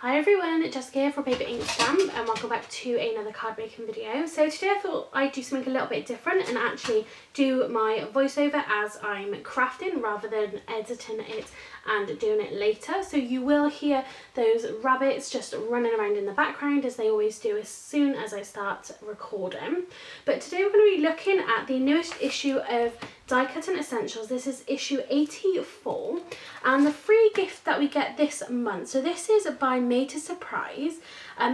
Hi everyone, Jessica here for Paper Ink Stamp and welcome back to another card making video. So today I thought I'd do something a little bit different and actually do my voiceover as I'm crafting rather than editing it and doing it later. So you will hear those rabbits just running around in the background as they always do as soon as I start recording. But today we're going to be looking at the newest issue of Die Cutting Essentials. This is issue 84 and the free gift that we get this month. So this is by Made to Surprise.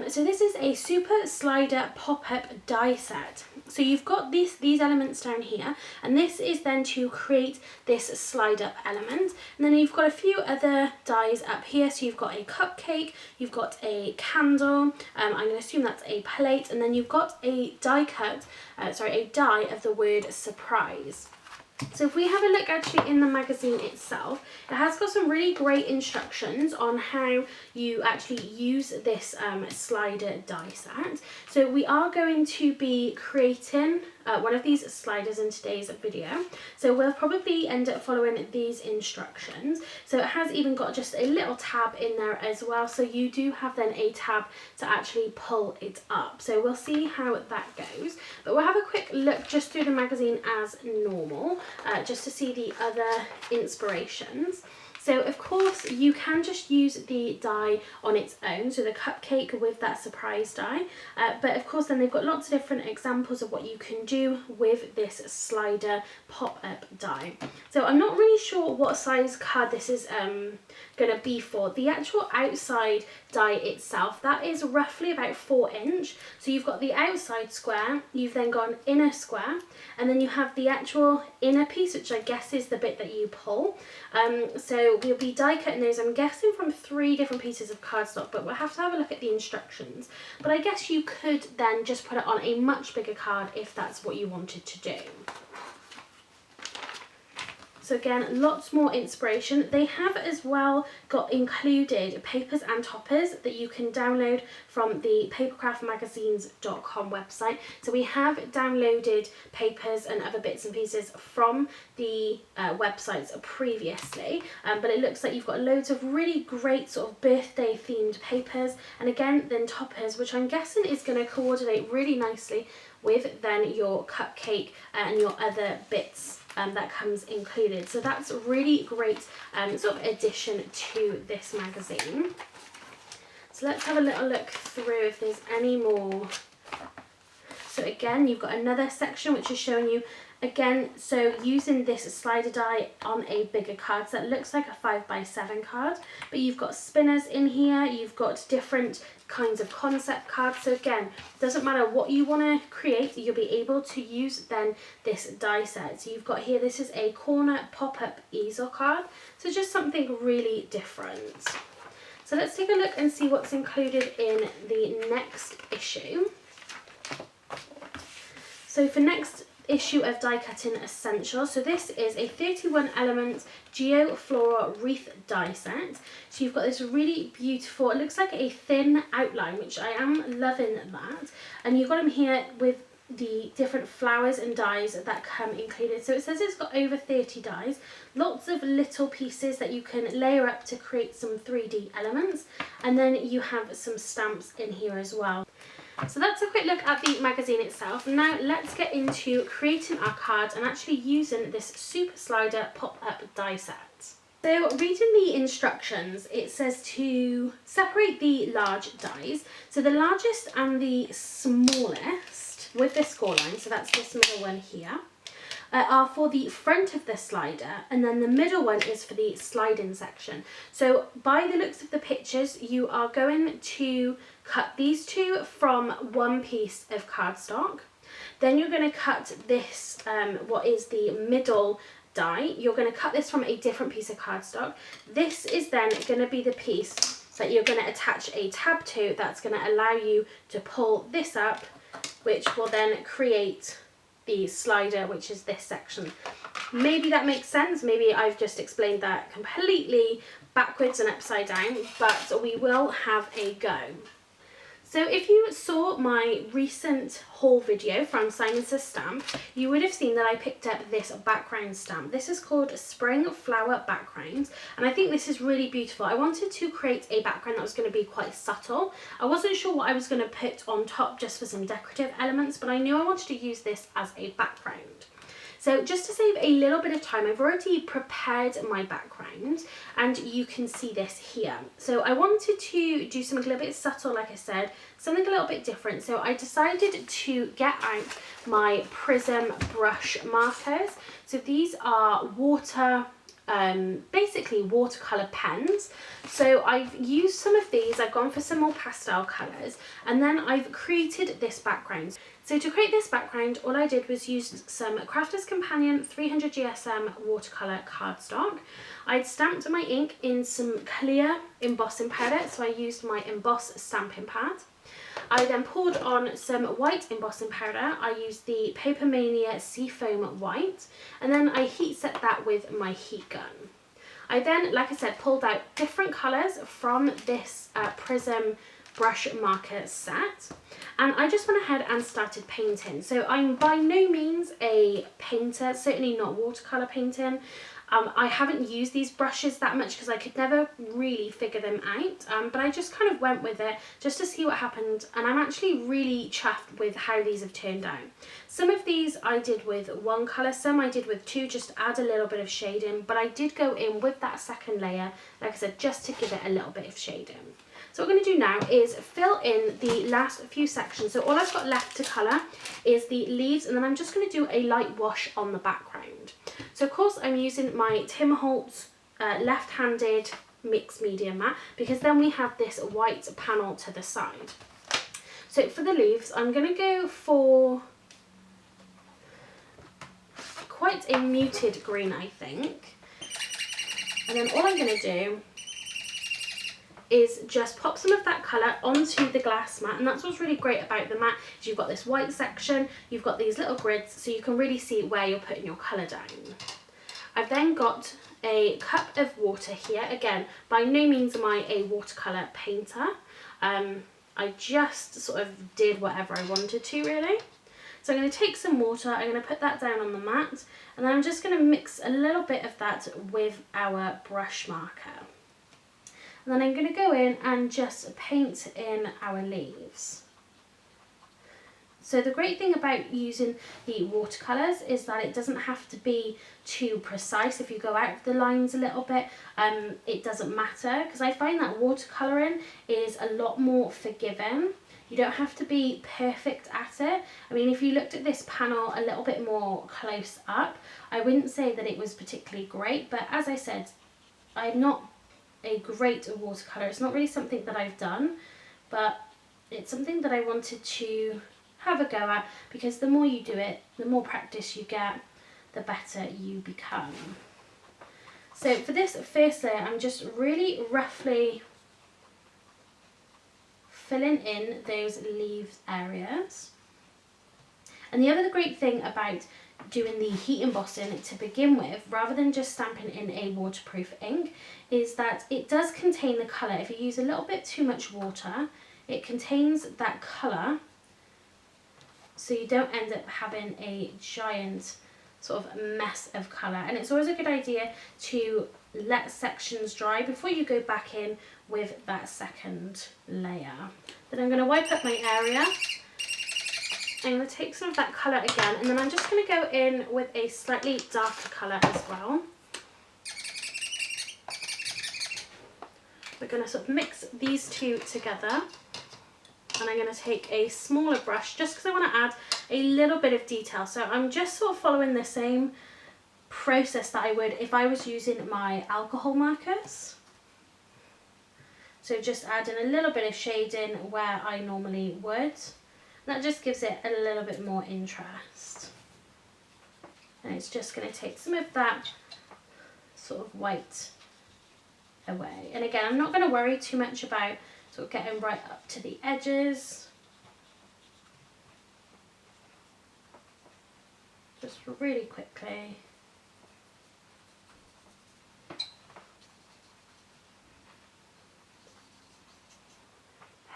So this is a super slider pop-up die set. So you've got these elements down here, and this is then to create this slide up element. And then you've got a few other dies up here. So you've got a cupcake, you've got a candle, I'm going to assume that's a plate, and then you've got a die cut, a die of the word surprise. So if we have a look actually in the magazine itself, it has got some really great instructions on how you actually use this slider die set. So we are going to be creating one of these sliders in today's video. So we'll probably end up following these instructions. So it has even got just a little tab in there as well. So you do have then a tab to actually pull it up. So we'll see how that goes. But we'll have a quick look just through the magazine as normal, just to see the other inspirations. So of course you can just use the die on its own, so the cupcake with that surprise die, but of course then they've got lots of different examples of what you can do with this slider pop-up die. So I'm not really sure what size card this is going to be for. The actual outside die itself, that is roughly about 4 inch. So you've got the outside square, you've then got an inner square, and then you have the actual inner piece, which I guess is the bit that you pull. So we'll be die cutting those, I'm guessing from 3 different pieces of cardstock, but we'll have to have a look at the instructions. But I guess you could then just put it on a much bigger card if that's what you wanted to do. So again, lots more inspiration. They have as well got included papers and toppers that you can download from the papercraftmagazines.com website. So we have downloaded papers and other bits and pieces from the websites previously, but it looks like you've got loads of really great sort of birthday themed papers, and again then toppers, which I'm guessing is going to coordinate really nicely with then your cupcake and your other bits that comes included. So that's a really great sort of addition to this magazine. So let's have a little look through if there's any more. So again, you've got another section which is showing you again, so using this slider die on a bigger card. So that looks like a 5x7 card, but you've got spinners in here, you've got different kinds of concept cards. So again, doesn't matter what you want to create, you'll be able to use then this die set. So you've got here, this is a corner pop-up easel card, so just something really different. So let's take a look and see what's included in the next issue. So for next issue of Die Cutting Essentials, so this is a 31 element Geoflora wreath die set. So you've got this really beautiful, it looks like a thin outline, which I am loving that, and you've got them here with the different flowers and dies that come included. So it says it's got over 30 dies, lots of little pieces that you can layer up to create some 3D elements, and then you have some stamps in here as well. So that's a quick look at the magazine itself. Now let's get into creating our cards and actually using this super slider pop-up die set. So reading the instructions, it says to separate the large dies. So the largest and the smallest with this score line, so that's this middle one here, are for the front of the slider, and then the middle one is for the sliding section. So by the looks of the pictures, you are going to cut these two from one piece of cardstock. Then you're going to cut this, what is the middle die, you're going to cut this from a different piece of cardstock. This is then going to be the piece that you're going to attach a tab to, that's going to allow you to pull this up, which will then create the slider, which is this section. Maybe that makes sense, maybe I've just explained that completely backwards and upside down, but we will have a go. So if you saw my recent haul video from Simon Says Stamp, you would have seen that I picked up this background stamp. This is called Spring Flower Background, and I think this is really beautiful. I wanted to create a background that was going to be quite subtle. I wasn't sure what I was going to put on top just for some decorative elements, but I knew I wanted to use this as a background. So just to save a little bit of time, I've already prepared my background, and you can see this here. So I wanted to do something a little bit subtle, like I said, something a little bit different. So I decided to get out my Prism brush markers. So these are basically watercolor pens. So I've used some of these, I've gone for some more pastel colors, and then I've created this background. So to create this background, all I did was use some Crafter's Companion 300 GSM watercolor cardstock. I'd stamped my ink in some clear embossing powder, so I used my emboss stamping pad. I then poured on some white embossing powder. I used the Paper Mania Seafoam White, and then I heat set that with my heat gun. I then, like I said, pulled out different colours from this Prism brush marker set, and I just went ahead and started painting. So I'm by no means a painter, certainly not watercolour painting. I haven't used these brushes that much because I could never really figure them out, but I just kind of went with it just to see what happened, and I'm actually really chuffed with how these have turned out. Some of these I did with one colour, some I did with two, just to add a little bit of shading, but I did go in with that second layer, like I said, just to give it a little bit of shading. So what we're going to do now is fill in the last few sections. So all I've got left to colour is the leaves, and then I'm just going to do a light wash on the background. So of course I'm using my Tim Holtz left-handed mixed media mat, because then we have this white panel to the side. So for the leaves, I'm going to go for quite a muted green, I think. And then all I'm going to do is just pop some of that colour onto the glass mat, and that's what's really great about the mat, is you've got this white section, you've got these little grids, so you can really see where you're putting your colour down. I've then got a cup of water here. Again, by no means am I a watercolour painter. I just sort of did whatever I wanted to, really. So I'm going to take some water, I'm going to put that down on the mat, and then I'm just going to mix a little bit of that with our brush marker. And then I'm going to go in and just paint in our leaves. So the great thing about using the watercolours is that it doesn't have to be too precise. If you go out of the lines a little bit, it doesn't matter, because I find that watercolouring is a lot more forgiving. You don't have to be perfect at it. I mean, if you looked at this panel a little bit more close up, I wouldn't say that it was particularly great, but as I said, I'm not a great watercolour. It's not really something that I've done, but it's something that I wanted to have a go at, because the more you do it, the more practice you get, the better you become. So for this first layer, I'm just really roughly filling in those leaves areas. And the other great thing about doing the heat embossing to begin with, rather than just stamping in a waterproof ink, is that it does contain the colour. If you use a little bit too much water, it contains that colour, so you don't end up having a giant sort of mess of colour. And it's always a good idea to let sections dry before you go back in with that second layer. Then I'm going to wipe up my area. I'm going to take some of that colour again, and then I'm just going to go in with a slightly darker colour as well. We're going to sort of mix these two together, and I'm going to take a smaller brush just because I want to add a little bit of detail. So I'm just sort of following the same process that I would if I was using my alcohol markers. So just adding a little bit of shading where I normally would. That just gives it a little bit more interest. And it's just going to take some of that sort of white away. And again, I'm not going to worry too much about sort of getting right up to the edges. Just really quickly.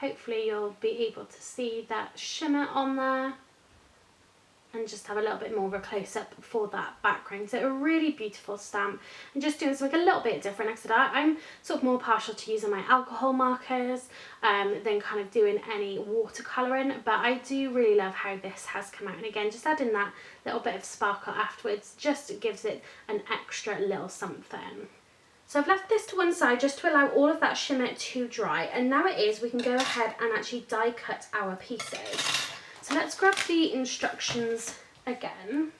hopefully you'll be able to see that shimmer on there, and just have a little bit more of a close-up for that background. So a really beautiful stamp, and just doing something a little bit different. Like I said, I'm sort of more partial to using my alcohol markers than kind of doing any watercolouring, but I do really love how this has come out. And again, just adding that little bit of sparkle afterwards just gives it an extra little something. So I've left this to one side just to allow all of that shimmer to dry, and now we can go ahead and actually die cut our pieces. So let's grab the instructions again.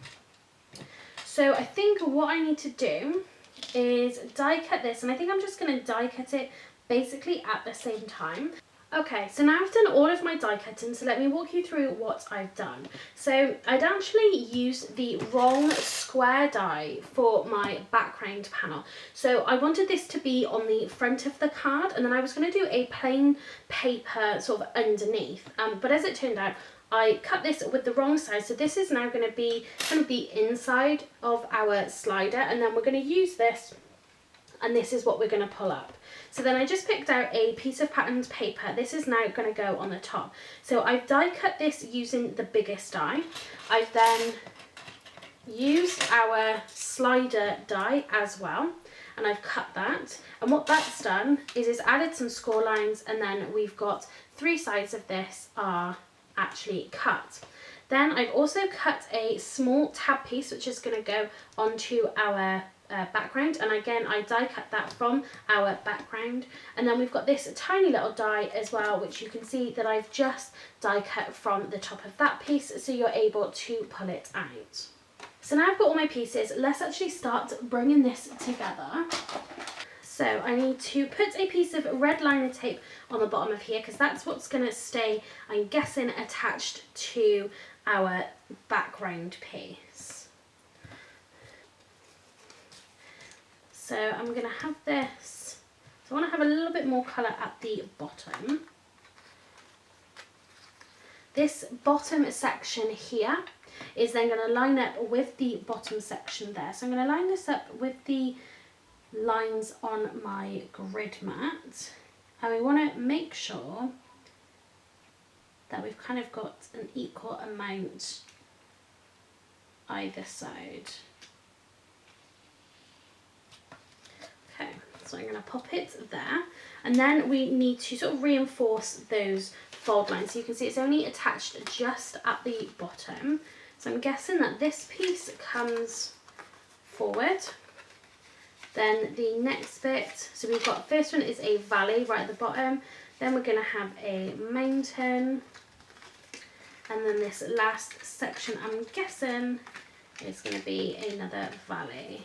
So I think what I need to do is die cut this, and I think I'm just going to die cut it basically at the same time. Okay, so now I've done all of my die cutting, so let me walk you through what I've done. So I'd actually used the wrong square die for my background panel. So I wanted this to be on the front of the card, and then I was going to do a plain paper sort of underneath. But as it turned out, I cut this with the wrong side, so this is now going to be kind of the inside of our slider, and then we're going to use this, and this is what we're going to pull up. So then I just picked out a piece of patterned paper. This is now going to go on the top. So I've die cut this using the biggest die. I've then used our slider die as well, and I've cut that. And what that's done is it's added some score lines, and then we've got 3 sides of this are actually cut. Then I've also cut a small tab piece which is going to go onto our background, and again I die cut that from our background. And then we've got this tiny little die as well, which you can see that I've just die cut from the top of that piece, so you're able to pull it out. So now I've got all my pieces, let's actually start bringing this together. So I need to put a piece of red liner tape on the bottom of here, because that's what's going to stay, I'm guessing, attached to our background piece. So I'm going to have this, so I want to have a little bit more colour at the bottom. This bottom section here is then going to line up with the bottom section there. So I'm going to line this up with the lines on my grid mat, and we want to make sure that we've kind of got an equal amount either side. Okay, so I'm going to pop it there, and then we need to sort of reinforce those fold lines. So you can see it's only attached just at the bottom, so I'm guessing that this piece comes forward. Then the next bit, so we've got, first one is a valley right at the bottom, then we're going to have a mountain, and then this last section I'm guessing is going to be another valley.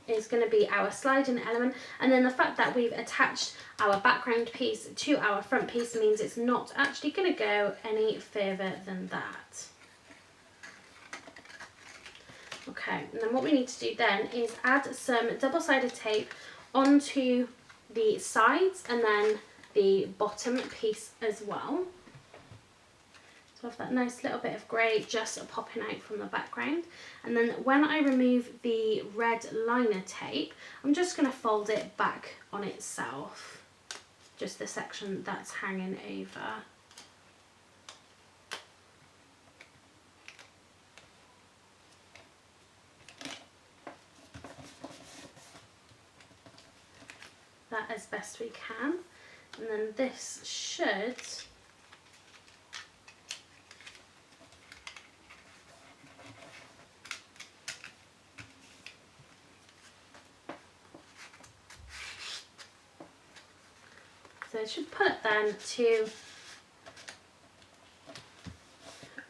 Is going to be our sliding element, and then the fact that we've attached our background piece to our front piece means it's not actually going to go any further than that. Okay, and then what we need to do then is add some double-sided tape onto the sides and then the bottom piece as well. So I have that nice little bit of grey just popping out from the background. And then when I remove the red liner tape, I'm just going to fold it back on itself, just the section that's hanging over. That as best we can, and then this should so it should pull it then to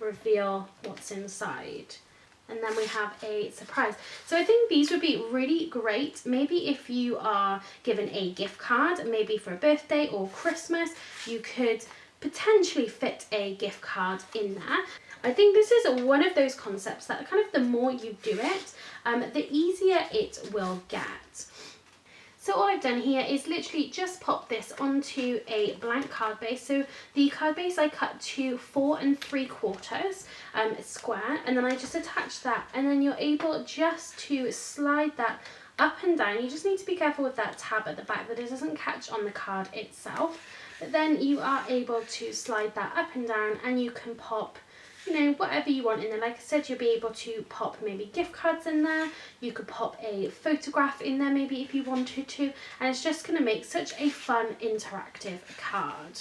reveal what's inside. And then we have a surprise. So I think these would be really great, maybe if you are given a gift card, maybe for a birthday or Christmas, you could potentially fit a gift card in there. I think this is one of those concepts that kind of the more you do it, the easier it will get. So all I've done here is literally just pop this onto a blank card base. So the card base I cut to 4 3/4 square, and then I just attach that, and then you're able just to slide that up and down. You just need to be careful with that tab at the back that it doesn't catch on the card itself. But then you are able to slide that up and down, and you can pop, you know, whatever you want in there. Like I said, you'll be able to pop maybe gift cards in there. You could pop a photograph in there maybe if you wanted to, and it's just going to make such a fun interactive card.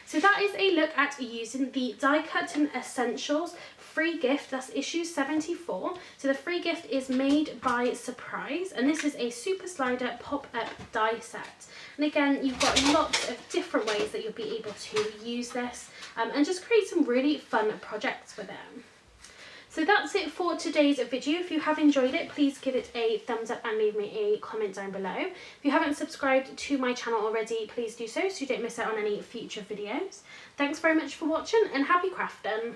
So that is a look at using the Die Cutting Essentials free gift. That's issue 74. So the free gift is Made by Surprise, and this is a super slider pop-up die set. And again, you've got lots of different ways that you'll be able to use this and just create some really fun projects with it. So that's it for today's video. If you have enjoyed it, please give it a thumbs up and leave me a comment down below. If you haven't subscribed to my channel already, please do so you don't miss out on any future videos. Thanks very much for watching, and happy crafting!